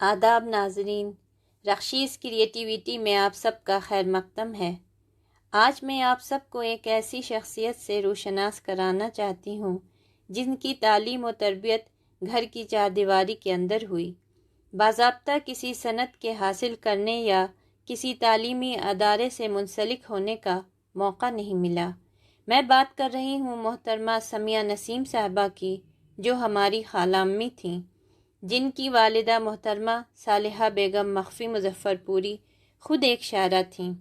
آداب ناظرین، رخشیز کریٹیویٹی میں آپ سب کا خیر مقدم ہے۔ آج میں آپ سب کو ایک ایسی شخصیت سے روشناس کرانا چاہتی ہوں جن کی تعلیم و تربیت گھر کی چار دیواری کے اندر ہوئی، باضابطہ کسی سند کے حاصل کرنے یا کسی تعلیمی ادارے سے منسلک ہونے کا موقع نہیں ملا۔ میں بات کر رہی ہوں محترمہ سمیہ نسیم صاحبہ کی، جو ہماری خالہ امی تھیں، جن کی والدہ محترمہ صالحہ بیگم مخفی مظفر پوری خود ایک شاعرہ تھیں۔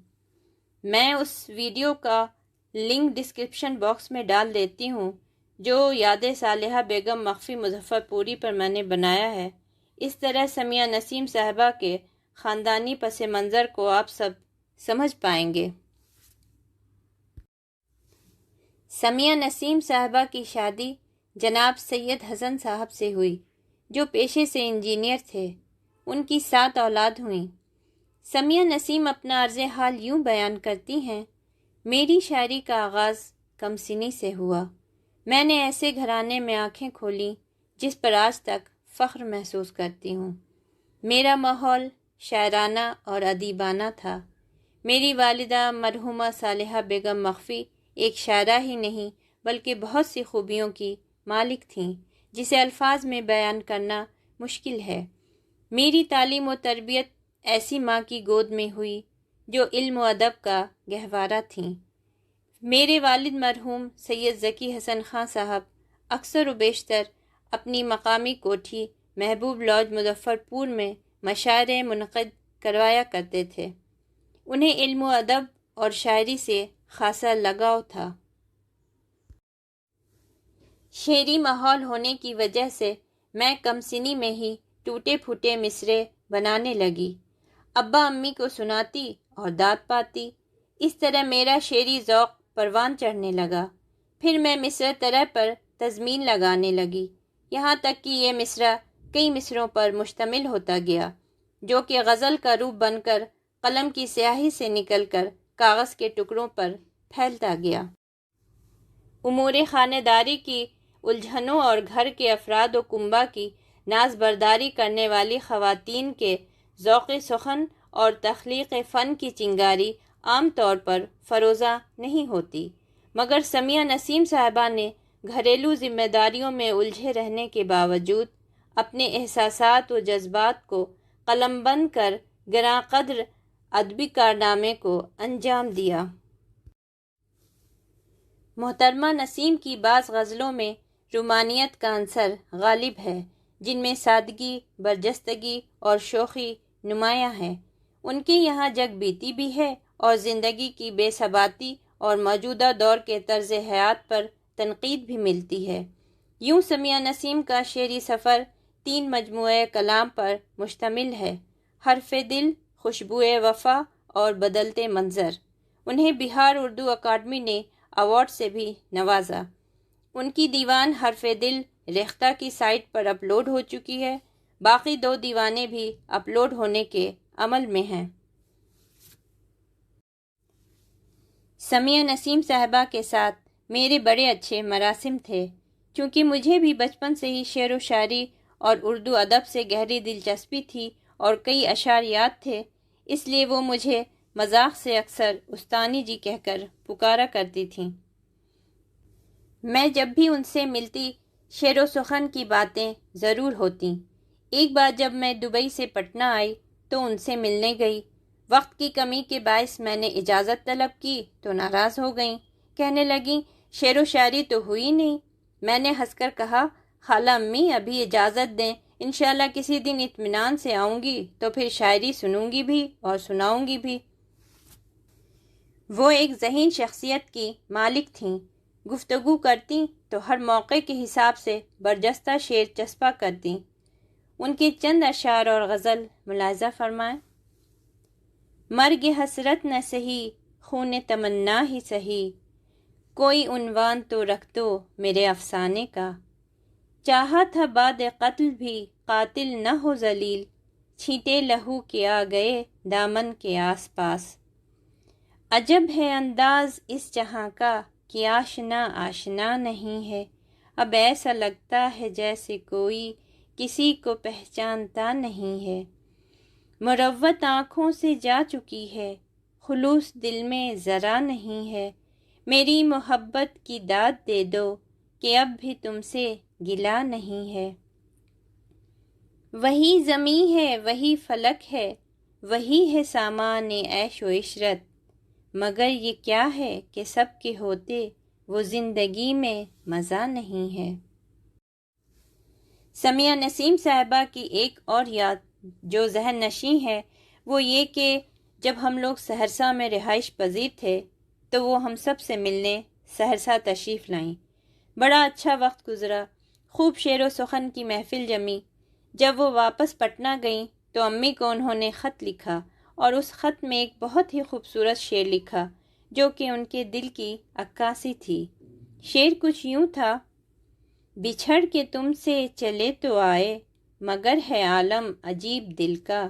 میں اس ویڈیو کا لنک ڈسکرپشن باکس میں ڈال دیتی ہوں جو یاد صالحہ بیگم مخفی مظفر پوری پر میں نے بنایا ہے۔ اس طرح سمیہ نسیم صاحبہ کے خاندانی پس منظر کو آپ سب سمجھ پائیں گے۔ سمیہ نسیم صاحبہ کی شادی جناب سید حسن صاحب سے ہوئی، جو پیشے سے انجینئر تھے۔ ان کی 7 اولاد ہوئیں۔ سمیہ نسیم اپنا عرض حال یوں بیان کرتی ہیں: میری شاعری کا آغاز کم سنی سے ہوا۔ میں نے ایسے گھرانے میں آنکھیں کھولیں جس پر آج تک فخر محسوس کرتی ہوں۔ میرا ماحول شاعرانہ اور ادیبانہ تھا۔ میری والدہ مرحومہ صالحہ بیگم مخفی ایک شاعرہ ہی نہیں بلکہ بہت سی خوبیوں کی مالک تھیں جسے الفاظ میں بیان کرنا مشکل ہے۔ میری تعلیم و تربیت ایسی ماں کی گود میں ہوئی جو علم و ادب کا گہوارہ تھیں۔ میرے والد مرحوم سید ذکی حسن خان صاحب اکثر و بیشتر اپنی مقامی کوٹھی محبوب لاج مظفر پور میں مشاعرے منعقد کروایا کرتے تھے۔ انہیں علم و ادب اور شاعری سے خاصا لگاؤ تھا۔ شعری ماحول ہونے کی وجہ سے میں کم سنی میں ہی ٹوٹے پھوٹے مصرعے بنانے لگی، ابا امی کو سناتی اور داد پاتی۔ اس طرح میرا شعری ذوق پروان چڑھنے لگا۔ پھر میں مصرع طرح پر تضمین لگانے لگی، یہاں تک کہ یہ مصرع کئی مصرعوں پر مشتمل ہوتا گیا، جو کہ غزل کا روپ بن کر قلم کی سیاہی سے نکل کر کاغذ کے ٹکڑوں پر پھیلتا گیا۔ امور خانہ داری کی الجھنوں اور گھر کے افراد و کنبہ کی ناز برداری کرنے والی خواتین کے ذوق سخن اور تخلیق فن کی چنگاری عام طور پر فروزہ نہیں ہوتی، مگر سمیہ نسیم صاحبہ نے گھریلو ذمہ داریوں میں الجھے رہنے کے باوجود اپنے احساسات و جذبات کو قلم بند کر گراں قدر ادبی کارنامے کو انجام دیا۔ محترمہ نسیم کی بعض غزلوں میں رومانیت کا عنصر غالب ہے، جن میں سادگی، برجستگی اور شوخی نمایاں ہے۔ ان کے یہاں جگ بیتی بھی ہے اور زندگی کی بے ثباتی اور موجودہ دور کے طرز حیات پر تنقید بھی ملتی ہے۔ یوں سمیہ نسیم کا شعری سفر 3 مجموعہ کلام پر مشتمل ہے: حرف دل، خوشبوئے وفا اور بدلتے منظر۔ انہیں بہار اردو اکیڈمی نے ایوارڈ سے بھی نوازا۔ ان کی دیوان حرف دل ریختہ کی سائٹ پر اپلوڈ ہو چکی ہے، باقی 2 دیوانیں بھی اپلوڈ ہونے کے عمل میں ہیں۔ سمیہ نسیم صاحبہ کے ساتھ میرے بڑے اچھے مراسم تھے۔ چونکہ مجھے بھی بچپن سے ہی شعر و شاعری اور اردو ادب سے گہری دلچسپی تھی اور کئی اشعار یاد تھے، اس لیے وہ مجھے مذاق سے اکثر استانی جی کہہ کر پکارا کرتی تھیں۔ میں جب بھی ان سے ملتی شعر و سخن کی باتیں ضرور ہوتیں۔ ایک بار جب میں دبئی سے پٹنہ آئی تو ان سے ملنے گئی۔ وقت کی کمی کے باعث میں نے اجازت طلب کی تو ناراض ہو گئیں، کہنے لگیں شعر و شاعری تو ہوئی نہیں۔ میں نے ہنس کر کہا، خالہ امی ابھی اجازت دیں، انشاءاللہ کسی دن اطمینان سے آؤں گی تو پھر شاعری سنوں گی بھی اور سناؤں گی بھی۔ وہ ایک ذہین شخصیت کی مالک تھیں، گفتگو کرتیں تو ہر موقع کے حساب سے برجستہ شعر چسپاں کرتیں۔ ان کے چند اشعار اور غزل ملاحظہ فرمائیں: مرگ حسرت نہ سہی، خون تمنا ہی سہی، کوئی عنوان تو رکھ دو میرے افسانے کا، چاہا تھا بعد قتل بھی قاتل نہ ہو ذلیل، چھینٹے لہو کے آ گئے دامن کے آس پاس، عجب ہے انداز اس جہاں کا کہ آشنا آشنا نہیں ہے، اب ایسا لگتا ہے جیسے کوئی کسی کو پہچانتا نہیں ہے۔ مروت آنکھوں سے جا چکی ہے، خلوص دل میں ذرا نہیں ہے۔ میری محبت کی داد دے دو کہ اب بھی تم سے گلہ نہیں ہے۔ وہی زمیں ہے، وہی فلک ہے، وہی ہے سامان عیش و عشرت، مگر یہ کیا ہے کہ سب کے ہوتے وہ زندگی میں مزہ نہیں ہے۔ سمیہ نسیم صاحبہ کی ایک اور یاد جو ذہن نشیں ہے وہ یہ کہ جب ہم لوگ سہرسہ میں رہائش پذیر تھے تو وہ ہم سب سے ملنے سہرسہ تشریف لائیں۔ بڑا اچھا وقت گزرا، خوب شعر و سخن کی محفل جمی۔ جب وہ واپس پٹنہ گئیں تو امی کو انہوں نے خط لکھا اور اس خط میں ایک بہت ہی خوبصورت شعر لکھا جو کہ ان کے دل کی عکاسی تھی۔ شعر کچھ یوں تھا: بچھڑ کے تم سے چلے تو آئے، مگر ہے عالم عجیب دل کا۔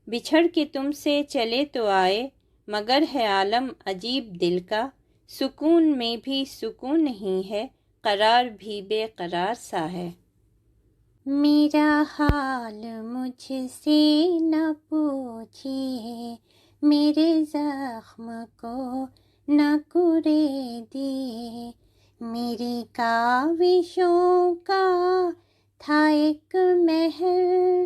بچھڑ کے تم سے چلے تو آئے، مگر ہے عالم عجیب دل کا۔ سکون میں بھی سکون نہیں ہے، قرار بھی بے قرار سا ہے۔ میرا حال مجھ سے نہ پوچھیے، میرے زخم کو نہ کریدیے۔ میری کاوشوں کا تھا ایک محل،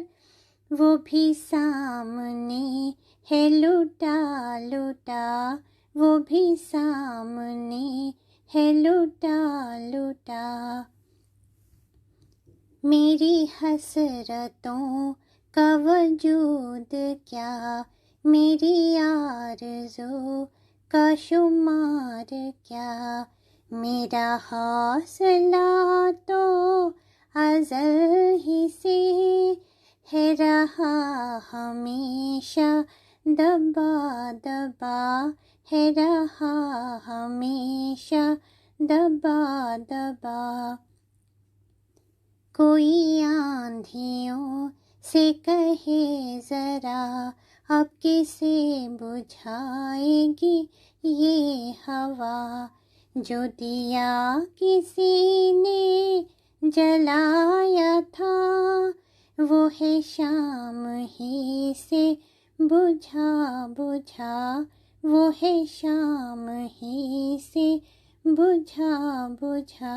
وہ بھی سامنے ہے لٹا لٹا، وہ بھی سامنے ہے لٹا لٹا۔ میری حسرتوں کا وجود کیا، میری آرزو کا شمار کیا۔ میرا حوصلہ تو ازل ہی سے ہے رہا ہمیشہ دبا دبا، ہے رہا ہمیشہ دبا دبا۔ کوئی آندھیوں سے کہے ذرا، اب کسے بجھائے گی یہ ہوا؟ جو دیا کسی نے جلایا تھا، وہ ہے شام ہی سے بجھا بجھا، وہ ہے شام ہی سے بجھا بجھا۔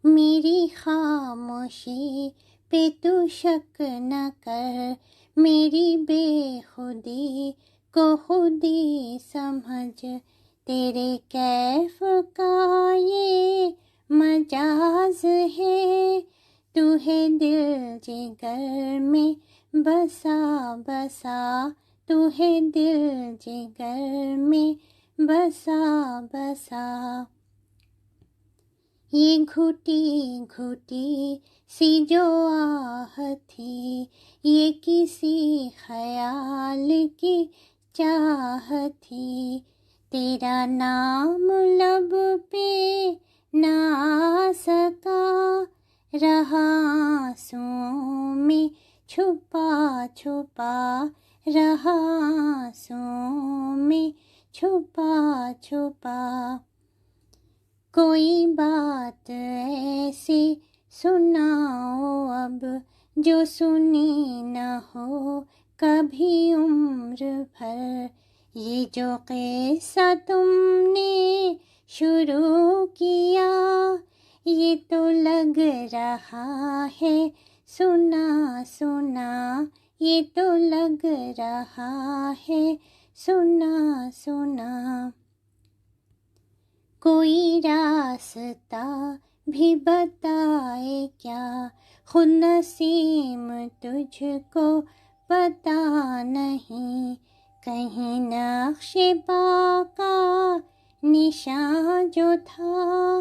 میری خاموشی پہ تو شک نہ کر، میری بے خودی کو خودی سمجھ۔ تیرے کیف کا یہ مجاز ہے، تو ہے دل جگر میں بسا بسا، تو ہے دل جگر میں بسا بسا۔ یہ گھٹی گھٹی سی جو آہ تھی، یہ کسی خیال کی چاہ تھی۔ تیرا نام لب پہ نہ آ سکا، رہا آنسوؤں میں چھپا چھپا، رہا آنسوؤں میں چھپا چھپا۔ کوئی بات ایسی سناؤ اب جو سنی نہ ہو کبھی عمر بھر۔ یہ جو قصہ تم نے شروع کیا، یہ تو لگ رہا ہے سنا سنا، یہ تو لگ رہا ہے سنا سنا۔ کوئی راستہ بھی بتائے کیا، خود نسیم تجھ کو پتہ نہیں۔ کہیں نقش پا کا نشان جو تھا،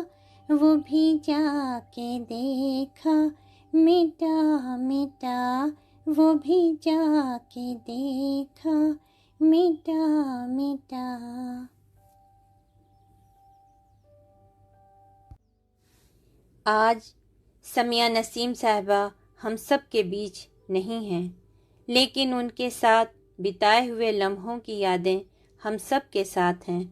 وہ بھی جا کے دیکھا مٹا مٹا، وہ بھی جا کے دیکھا مٹا مٹا۔ آج سمیہ نسیم صاحبہ ہم سب کے بیچ نہیں ہیں، لیکن ان کے ساتھ بتائے ہوئے لمحوں کی یادیں ہم سب کے ساتھ ہیں۔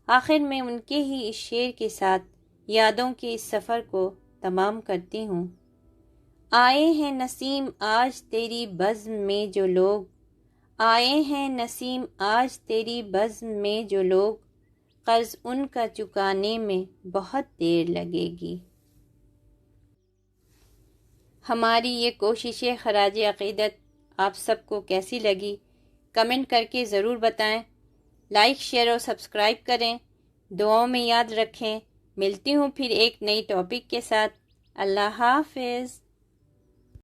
آخر میں ان کے ہی اس شعر کے ساتھ یادوں کے اس سفر کو تمام کرتی ہوں۔ آئے ہیں نسیم آج تیری بزم میں جو لوگ، آئے ہیں نسیم آج تیری بزم میں جو لوگ، قرض ان کا چکانے میں بہت دیر لگے گی۔ ہماری یہ کوششیں خراج عقیدت آپ سب کو کیسی لگی کمنٹ کر کے ضرور بتائیں، لائک شیئر اور سبسکرائب کریں، دعاؤں میں یاد رکھیں۔ ملتی ہوں پھر ایک نئی ٹاپک کے ساتھ۔ اللہ حافظ۔